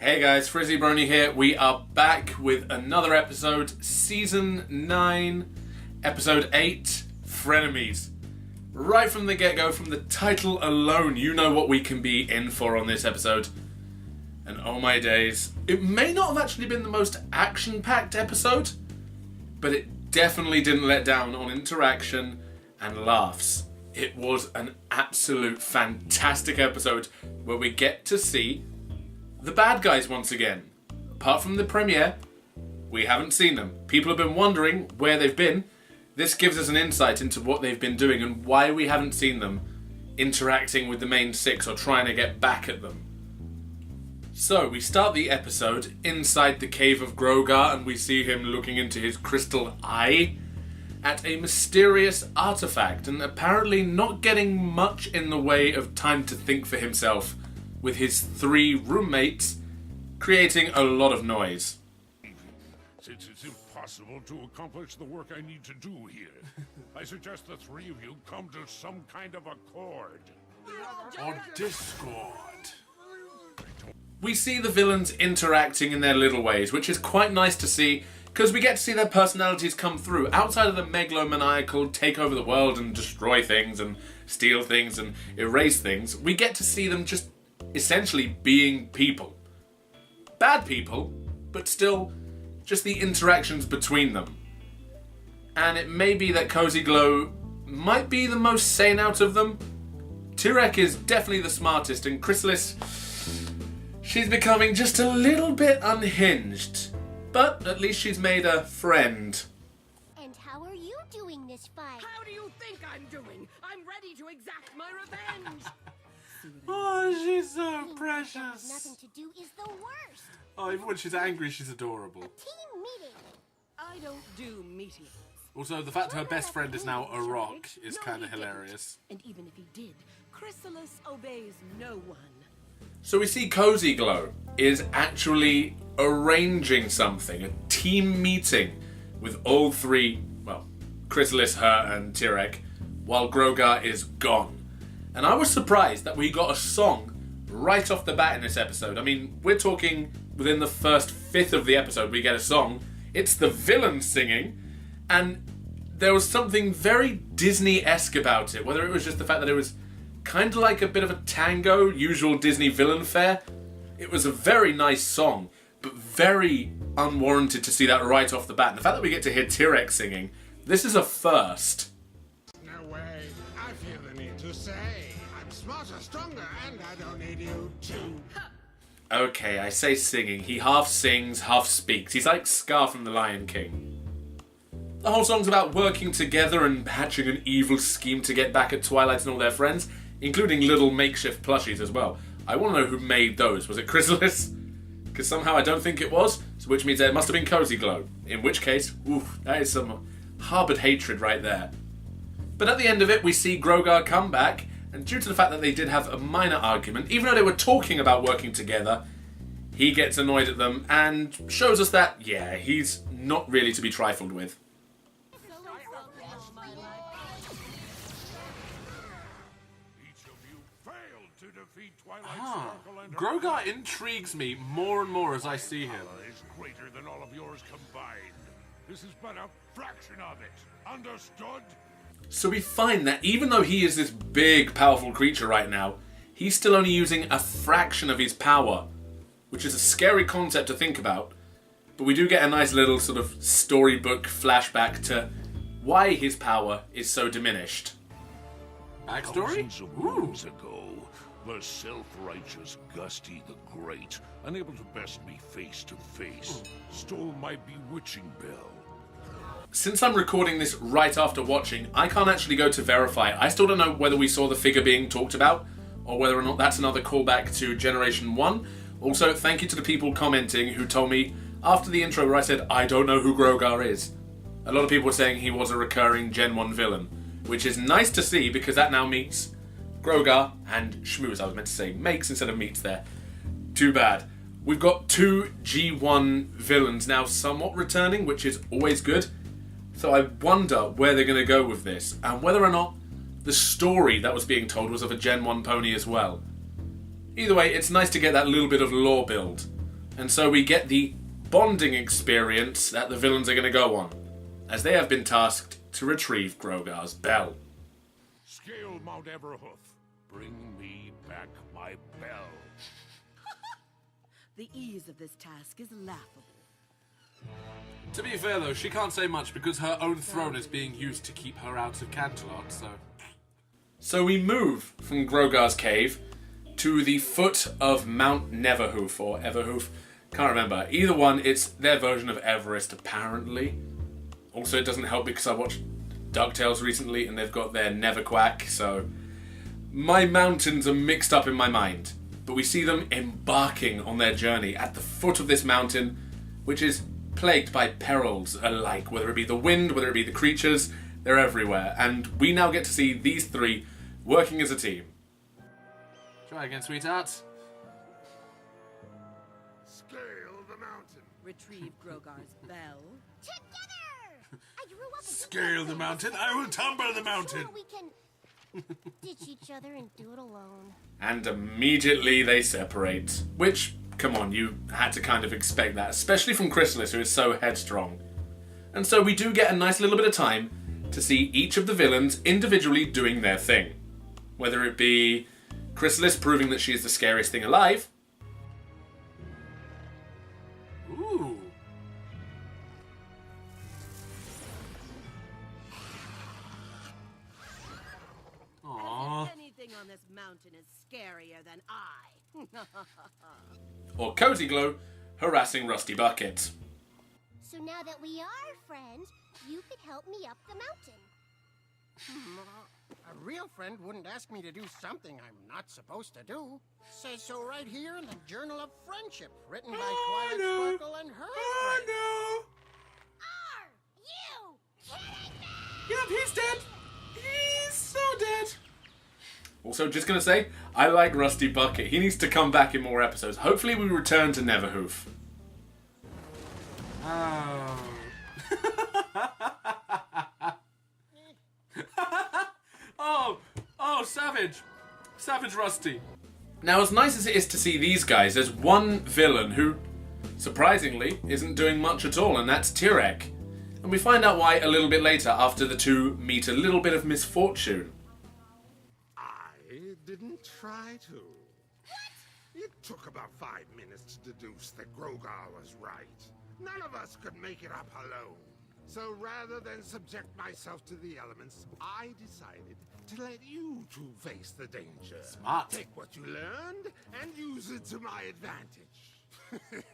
Hey guys, Frizzy Brony here. We are back with another episode, Season 9, Episode 8, Frenemies. Right from the get-go, from the title alone, you know what we can be in for on this episode. And oh my days, it may not have actually been the most action-packed episode, but it definitely didn't let down on interaction and laughs. It was an absolute fantastic episode where we get to see the bad guys once again. Apart from the premiere, we haven't seen them. People have been wondering where they've been. This gives us an insight into what they've been doing and why we haven't seen them interacting with the main six or trying to get back at them. So, we start the episode inside the cave of Grogar and we see him looking into his crystal eye at a mysterious artifact and apparently not getting much in the way of time to think for himself, with his 3 roommates creating a lot of noise. Since it's impossible to accomplish the work I need to do here, I suggest the 3 of you come to some kind of accord. Or discord. We see the villains interacting in their little ways, which is quite nice to see, because we get to see their personalities come through. Outside of the megalomaniacal take over the world and destroy things and steal things and erase things, we get to see them just essentially being people. Bad people, but still just the interactions between them. And it may be that Cozy Glow might be the most sane out of them. Tyrek is definitely the smartest, and Chrysalis, she's becoming just a little bit unhinged. But at least she's made a friend. And how are you doing this fight? How do you think I'm doing? I'm ready to exact my revenge! Oh, she's so Being precious. nothing to do is the worst. Oh, even when she's angry, she's adorable. Team meeting. I don't do meetings. Also, the fact her best friend is now a rock is kind of hilarious. And even if he did, Chrysalis obeys no one. So we see Cozy Glow is actually arranging something, a team meeting with all 3, well, Chrysalis, her, and Tyrek, while Grogar is gone. And I was surprised that we got a song right off the bat in this episode. I mean, we're talking within the first 5th of the episode we get a song. It's the villain singing, and there was something very Disney-esque about it, whether it was just the fact that it was kind of like a bit of a tango, usual Disney villain fare. It was a very nice song, but very unwarranted to see that right off the bat. And the fact that we get to hear Tyrek singing, this is a first. No way. I feel the need to say I'm smarter, stronger, and I don't need you to. Okay, I say singing. He half sings, half speaks. He's like Scar from The Lion King. The whole song's about working together and hatching an evil scheme to get back at Twilight and all their friends, including little makeshift plushies as well. I want to know who made those. Was it Chrysalis? Because somehow I don't think it was, which means it must have been Cozy Glow. In which case, oof, that is some harboured hatred right there. But at the end of it, we see Grogar come back, and due to the fact that they did have a minor argument, even though they were talking about working together, he gets annoyed at them and shows us that, yeah, he's not really to be trifled with. Each of you failed to defeat Twilight Ah, Sparkle and her Grogar intrigues me more and more as I see him. power is greater than all of yours combined. This is but a fraction of it. Understood? So we find that even though he is this big, powerful creature right now, he's still only using a fraction of his power, which is a scary concept to think about. But we do get a nice little sort of storybook flashback to why his power is so diminished. Backstory? Thousands of moons ago, the self-righteous Gusty the Great, unable to best me face to face, stole my bewitching bell. Since I'm recording this right after watching, I can't actually go to verify. I still don't know whether we saw the figure being talked about, or whether or not that's another callback to Generation 1. Also, thank you to the people commenting who told me after the intro where I said, I don't know who Grogar is. A lot of people were saying he was a recurring Gen 1 villain, which is nice to see because that now meets Grogar and Schmooze. I was meant to say makes instead of meets there. Too bad. We've got 2 G1 villains now somewhat returning, which is always good. So I wonder where they're going to go with this, and whether or not the story that was being told was of a Gen 1 pony as well. Either way, it's nice to get that little bit of lore build. And so we get the bonding experience that the villains are going to go on, as they have been tasked to retrieve Grogar's bell. Scale Mount Everhoof. Bring me back my bell. The ease of this task is laughable. To be fair though, she can't say much because her own throne is being used to keep her out of Canterlot, so... So we move from Grogar's cave to the foot of Mount Neverhoof, or Everhoof. Can't remember. Either one, it's their version of Everest, apparently. Also, it doesn't help because I watched DuckTales recently and they've got their Neverquack, so... My mountains are mixed up in my mind. But we see them embarking on their journey at the foot of this mountain, which is plagued by perils alike, whether it be the wind, whether it be the creatures, they're everywhere. And we now get to see these three working as a team. Try again, sweetheart. Scale the mountain. Retrieve Grogar's bell. Together! I grew up with Scale the mountain. I will tumble the mountain. Sure, we can ditch each other and do it alone. And immediately they separate. Which, come on, you had to kind of expect that, especially from Chrysalis, who is so headstrong. And so we do get a nice little bit of time to see each of the villains individually doing their thing. Whether it be Chrysalis proving that she is the scariest thing alive. Ooh. Aww. As if anything on this mountain is scarier than I. Or Cozy Glow harassing Rusty Bucket. So now that we are friends, you could help me up the mountain. A real friend wouldn't ask me to do something I'm not supposed to do. Says so right here in the Journal of Friendship, written by Twilight Sparkle and her friends. no! Are you kidding me? Yep, he's dead! He's so dead! Also, just gonna say, I like Rusty Bucket. He needs to come back in more episodes. Hopefully we return to Neverhoof. Oh. Oh, Savage! Savage Rusty. Now, as nice as it is to see these guys, there's one villain who, surprisingly, isn't doing much at all, and that's Tyrek. And we find out why a little bit later, after the two meet a little bit of misfortune. I didn't try to. What? It took about 5 minutes to deduce that Grogar was right. None of us could make it up alone. So rather than subject myself to the elements, I decided to let you two face the danger. Smart. Take what you learned and use it to my advantage.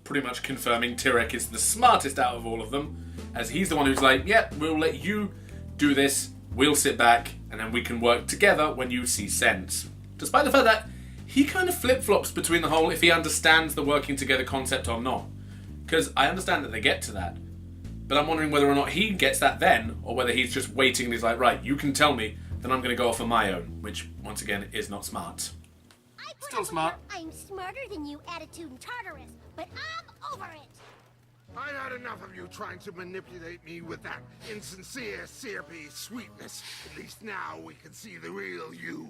Pretty much confirming Tyrek is the smartest out of all of them, as he's the one who's like, yeah, we'll let you do this, we'll sit back, and then we can work together when you see sense. Despite the fact that he kind of flip-flops between the whole if he understands the working together concept or not. Because I understand that they get to that. But I'm wondering whether or not he gets that then, or whether he's just waiting and he's like, right, you can tell me, then I'm going to go off on my own, which, once again, is not smart. I put Still up with smart. your I'm smarter than you attitude in Tartarus, but I'm over it. I had enough of you trying to manipulate me with that insincere, syrupy sweetness. At least now we can see the real you.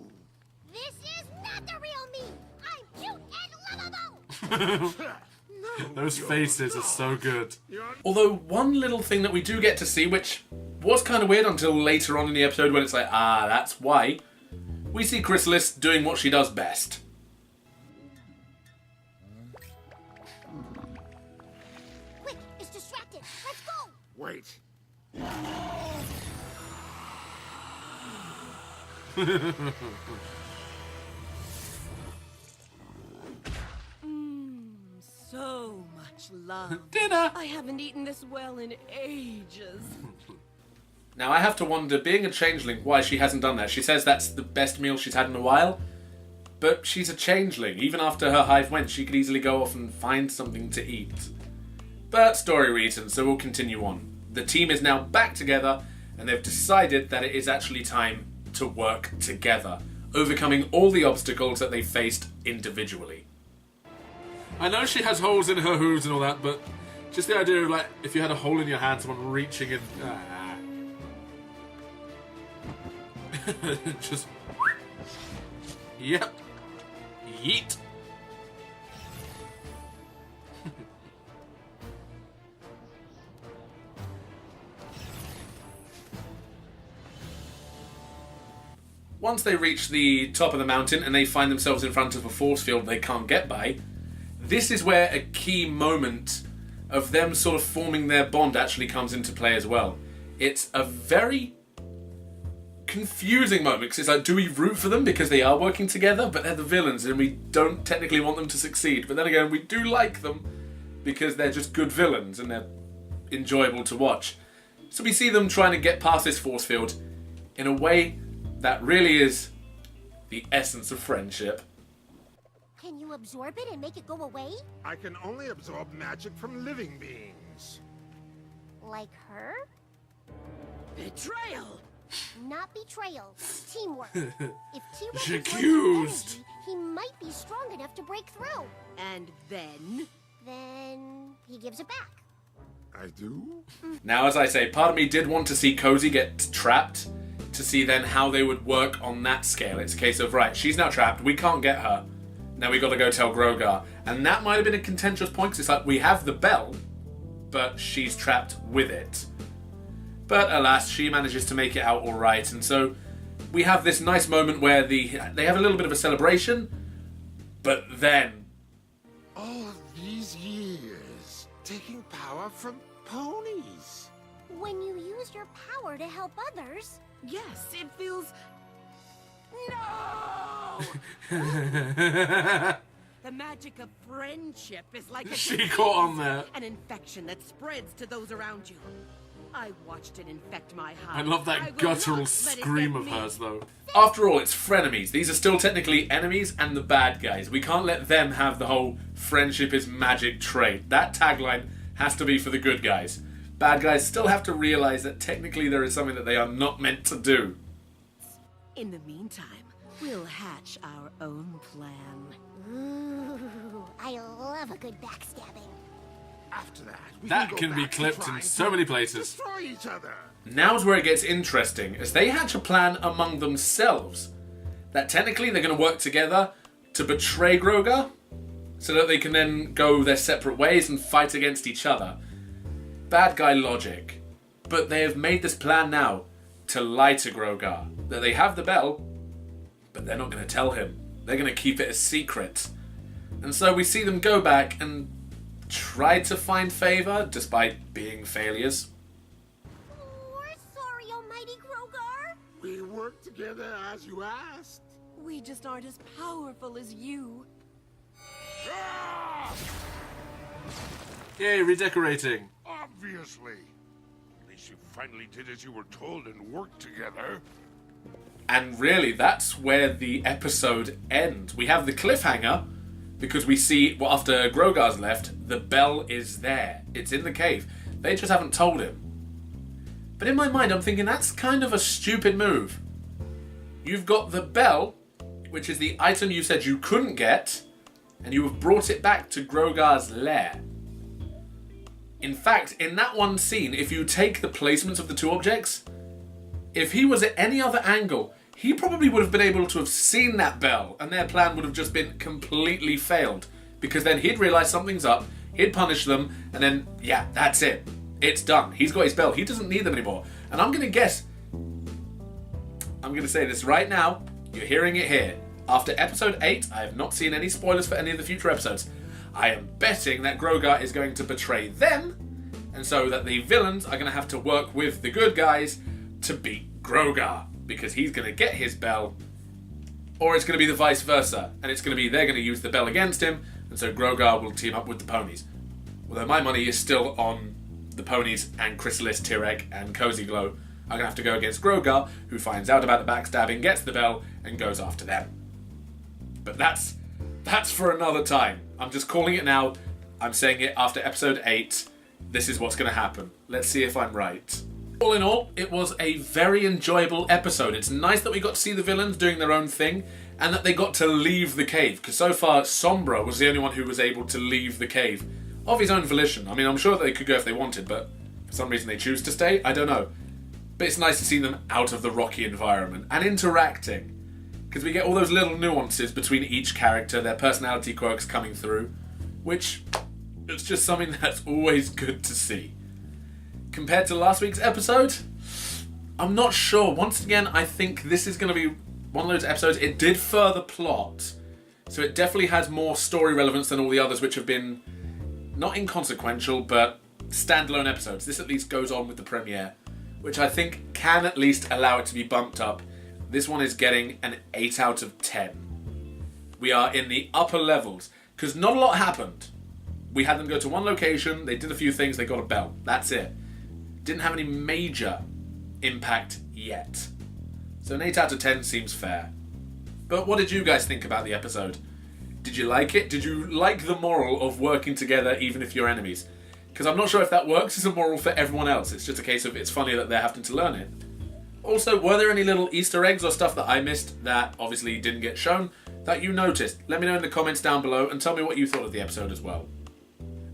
This is not the real me. I'm cute and lovable. Those faces are so good. Although, one little thing that we do get to see, which was kind of weird until later on in the episode when it's like, that's why, we see Chrysalis doing what she does best. Quick, it's distracted. Let's go. Wait. So much love. Dinner! I haven't eaten this well in ages. Now, I have to wonder, being a changeling, why she hasn't done that. She says that's the best meal she's had in a while, but she's a changeling. Even after her hive went, she could easily go off and find something to eat. But story reasons, so we'll continue on. The team is now back together, and they've decided that it is actually time to work together, overcoming all the obstacles that they faced individually. I know she has holes in her hooves and all that, but just the idea of, like, if you had a hole in your hand, someone reaching in... just... Yep. Yeet. once they reach the top of the mountain and they find themselves in front of a force field they can't get by, this is where a key moment of them sort of forming their bond actually comes into play as well. It's a very confusing moment, because it's like, do we root for them because they are working together, but they're the villains and we don't technically want them to succeed, but then again we do like them because they're just good villains and they're enjoyable to watch. So we see them trying to get past this force field in a way that really is the essence of friendship. Can you absorb it and make it go away? I can only absorb magic from living beings. Like her? Betrayal! Not betrayal. Teamwork. If T-Rex Accused. energy, he might be strong enough to break through. And then... Then he gives it back. I do? Now, as I say, part of me did want to see Cozy get trapped, to see then how they would work on that scale. It's a case of, right, she's now trapped, we can't get her, now we got to go tell Grogar. And that might have been a contentious point, because it's like, we have the bell, but she's trapped with it. But alas, she manages to make it out all right, and so we have this nice moment where they have a little bit of a celebration, but then... All of these years, taking power from ponies. When you use your power to help others... Yes, it feels... No! The magic of friendship is like a She disease, caught on there. an infection that spreads to those around you. I watched it infect my I house. love I that will guttural not let it scream get of me. hers, though. After all, it's frenemies. These are still technically enemies and the bad guys. We can't let them have the whole friendship is magic trait. That tagline has to be for the good guys. Bad guys still have to realize that technically there is something that they are not meant to do. In the meantime, we'll hatch our own plan. Ooh, I love a good backstabbing. After that, we That go can be back to clipped in trying so to many places. Destroy each other. Now's where it gets interesting, as they hatch a plan among themselves. That technically they're going to work together to betray Grogar, so that they can then go their separate ways and fight against each other. Bad guy logic. But they have made this plan now to lie to Grogar. That they have the bell, but they're not going to tell him. They're going to keep it a secret. And so we see them go back and try to find favor, despite being failures. We're sorry, Almighty Grogar. We worked together as you asked. We just aren't as powerful as you. Ah! Yay, redecorating. Obviously. At least you finally did as you were told and worked together. And really, that's where the episode ends. We have the cliffhanger, because we see, well, after Grogar's left, the bell is there. It's in the cave. They just haven't told him. But in my mind, I'm thinking that's kind of a stupid move. You've got the bell, which is the item you said you couldn't get, and you have brought it back to Grogar's lair. In fact, in that one scene, if you take the placements of the two objects, if he was at any other angle, he probably would have been able to have seen that bell, and their plan would have just been completely failed. Because then he'd realise something's up, he'd punish them, and then, yeah, that's it. It's done. He's got his bell. He doesn't need them anymore. And I'm going to guess, I'm going to say this right now, you're hearing it here. After episode 8, I have not seen any spoilers for any of the future episodes. I am betting that Grogar is going to betray them, and so that the villains are going to have to work with the good guys to beat Grogar, because he's going to get his bell, or it's going to be the vice versa, and it's going to be they're going to use the bell against him, and so Grogar will team up with the ponies. Although my money is still on the ponies and Chrysalis, Tirek, and Cozy Glow are going to have to go against Grogar, who finds out about the backstabbing, gets the bell, and goes after them. But that's for another time. I'm just calling it now. I'm saying it after episode 8. This is what's going to happen. Let's see if I'm right. All in all, it was a very enjoyable episode. It's nice that we got to see the villains doing their own thing, and that they got to leave the cave, because so far Sombra was the only one who was able to leave the cave of his own volition. I mean, I'm sure that they could go if they wanted, but for some reason they choose to stay. I don't know. But it's nice to see them out of the rocky environment and interacting, because we get all those little nuances between each character, their personality quirks coming through, which it's just something that's always good to see. Compared to last week's episode, I'm not sure. Once again, I think this is going to be one of those episodes, it did further plot. So it definitely has more story relevance than all the others, which have been not inconsequential, but standalone episodes. This at least goes on with the premiere, which I think can at least allow it to be bumped up. This one is getting an 8 out of 10. We are in the upper levels, because not a lot happened. We had them go to one location, they did a few things, they got a belt. That's it. Didn't have any major impact yet. So an 8 out of 10 seems fair. But what did you guys think about the episode? Did you like it? Did you like the moral of working together even if you're enemies? Because I'm not sure if that works as a moral for everyone else. It's just a case of it's funny that they're having to learn it. Also, were there any little Easter eggs or stuff that I missed that obviously didn't get shown that you noticed? Let me know in the comments down below and tell me what you thought of the episode as well.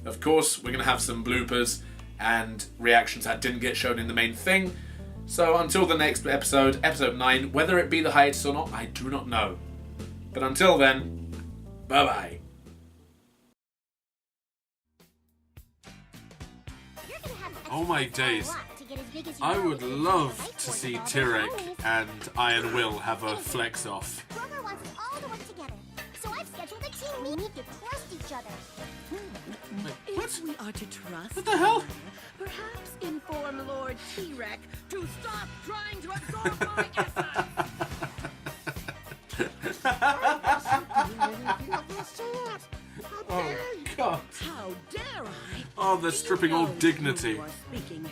Of course, we're going to have some bloopers and reactions that didn't get shown in the main thing. So until the next episode, episode 9, whether it be the hiatus or not, I do not know. But until then, bye-bye. Oh my days. I would love to see Tyrek and Iron Will have a flex off. Grover wants us all to work together, so I've scheduled a team. We need to trust each other. If we are to trust, What the hell? perhaps inform Lord T-Rex to stop trying to absorb my essence. Oh, God. How dare I? Oh, they're stripping all dignity. You are speaking.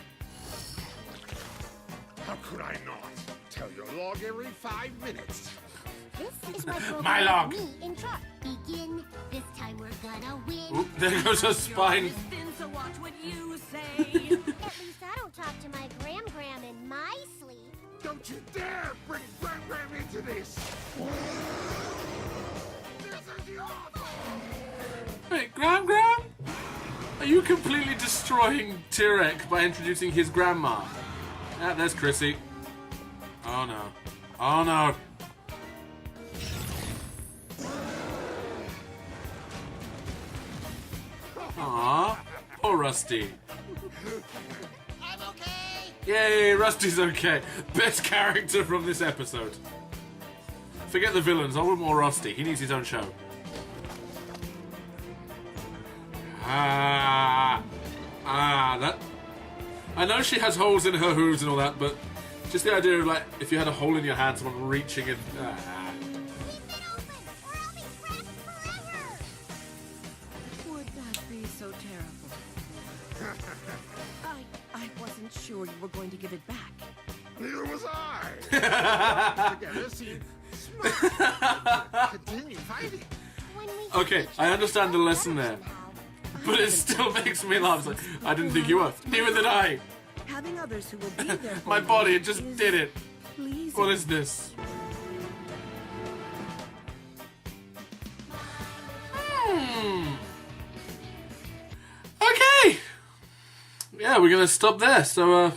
How could I not? Tell your log every 5 minutes. This is my program. My log. Me in charge. Begin. This time we're gonna win. Oop, there goes her spine. Your spin, so watch what you say. At least I don't talk to my Gram in my sleep. Don't you dare bring Gram into this. This is your Wait, Gram? Are you completely destroying Tyrek by introducing his grandma? Ah, there's Chrissy. Oh no. Oh no. Aww, poor Rusty. I'm okay. Yay, Rusty's okay. Best character from this episode. Forget the villains, I want more Rusty. He needs his own show. That... I know she has holes in her hooves and all that, but just the idea of, like, if you had a hole in your hand, someone reaching in... Keep it open, or I'll be trapped forever. Would that be so terrible? I wasn't sure you were going to give it back. Neither was I. Together seem smart. Continue fighting. When we Okay, I understand the lesson there, somehow. but it still makes me laugh. It's like, I didn't think you were. Neither did I. Having others who will be there for My you body, it just is did it. pleasing. What is this? Okay. Yeah, we're gonna stop there. So,